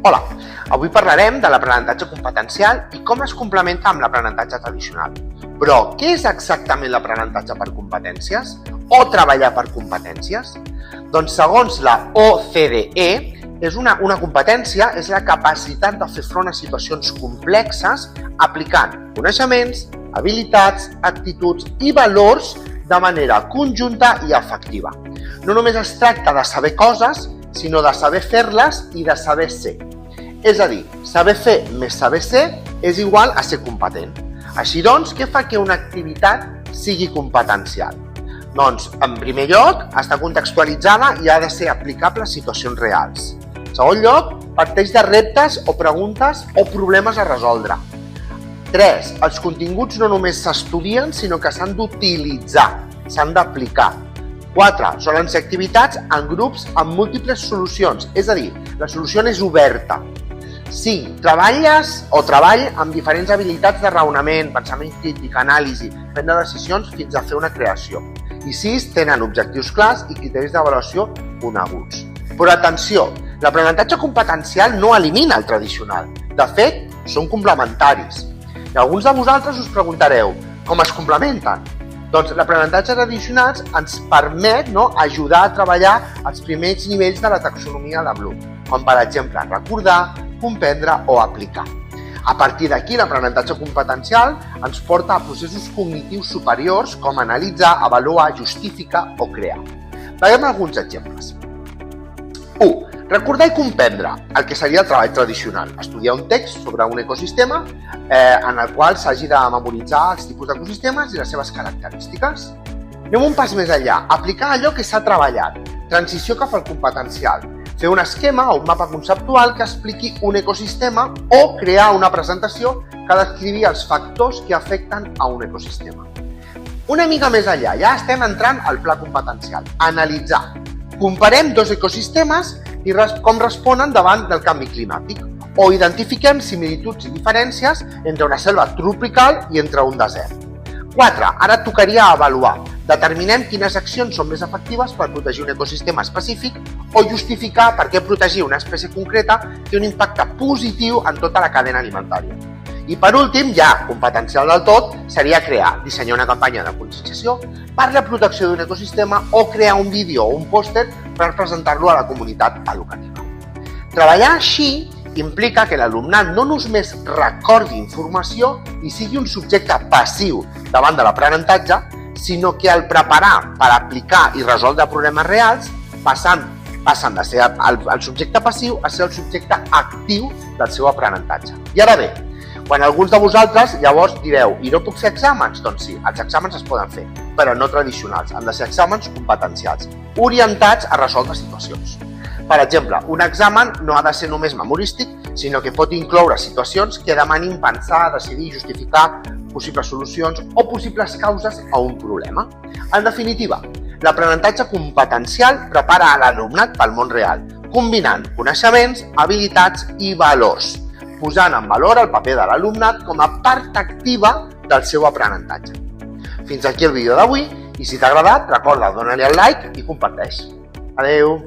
Hola, avui parlarem de l'aprenentatge competencial i com es complementa amb l'aprenentatge tradicional. Però què és exactament l'aprenentatge per competències o treballar per competències? Doncs segons la OCDE, una competència és la capacitat de fer front a situacions complexes aplicant coneixements, habilitats, actituds i valors de manera conjunta i efectiva. No només es tracta de saber coses, sinó de saber fer-les i de saber ser. És a dir, saber fer més saber ser és igual a ser competent. Així doncs, què fa que una activitat sigui competencial? Doncs, en primer lloc, està contextualitzada i ha de ser aplicable a situacions reals. En segon lloc, parteix de reptes o preguntes o problemes a resoldre. 3. Els continguts no només s'estudien, sinó que s'han d'utilitzar, s'han d'aplicar. 4. Solen ser activitats en grups amb múltiples solucions, és a dir, la solució és oberta. 5. Treball amb diferents habilitats de raonament, pensament crític, anàlisi, prendre decisions fins a fer una creació. I 6. Tenen objectius clars i criteris d'avaluació coneguts. Però atenció, l'aprenentatge competencial no elimina el tradicional. De fet, són complementaris. I alguns de vosaltres us preguntareu, com es complementen? Doncs l'aprenentatge tradicional ens permet ajudar a treballar els primers nivells de la taxonomia de Bloom, com per exemple recordar, comprendre o aplicar. A partir d'aquí, l'aprenentatge competencial ens porta a processos cognitius superiors com analitzar, avaluar, justificar o crear. Veiem alguns exemples. 1. Recordar i comprendre, el que seria el treball tradicional. Estudiar un text sobre un ecosistema en el qual s'hagi de memoritzar els tipus d'ecosistemes i les seves característiques. Anem un pas més enllà. Aplicar allò que s'ha treballat. Transició cap al competencial. Fer un esquema o un mapa conceptual que expliqui un ecosistema o crear una presentació que ha descriure els factors que afecten a un ecosistema. Una mica més enllà, ja estem entrant al pla competencial. Analitzar. Comparem dos ecosistemes i com responen davant del canvi climàtic o identifiquem similituds i diferències entre una selva tropical i entre un desert. 4. Ara tocaria avaluar. Determinem quines accions són més efectives per protegir un ecosistema específic o justificar per què protegir una espècie concreta té un impacte positiu en tota la cadena alimentària. I per últim, ja competencial del tot, seria crear, dissenyar una campanya de conscienciació per la protecció d'un ecosistema o crear un vídeo o un pòster per presentar-lo a la comunitat educativa. Treballar així implica que l'alumnat no només recordi informació i sigui un subjecte passiu davant de l'aprenentatge, sinó que al preparar per aplicar i resoldre problemes reals passen de ser el subjecte passiu a ser el subjecte actiu del seu aprenentatge. I ara bé, quan alguns de vosaltres llavors direu i no puc fer exàmens? Doncs sí, els exàmens es poden fer, però no tradicionals, han de ser exàmens competencials, orientats a resoldre situacions. Per exemple, un examen no ha de ser només memorístic, sinó que pot incloure situacions que demanin pensar, decidir, justificar possibles solucions o possibles causes a un problema. En definitiva, l'aprenentatge competencial prepara a l'alumnat pel món real, combinant coneixements, habilitats i valors, posant en valor el paper de l'alumnat com a part activa del seu aprenentatge. Fins aquí el vídeo d'avui i si t'ha agradat, recorda donar-li el like i comparteix. Adeu!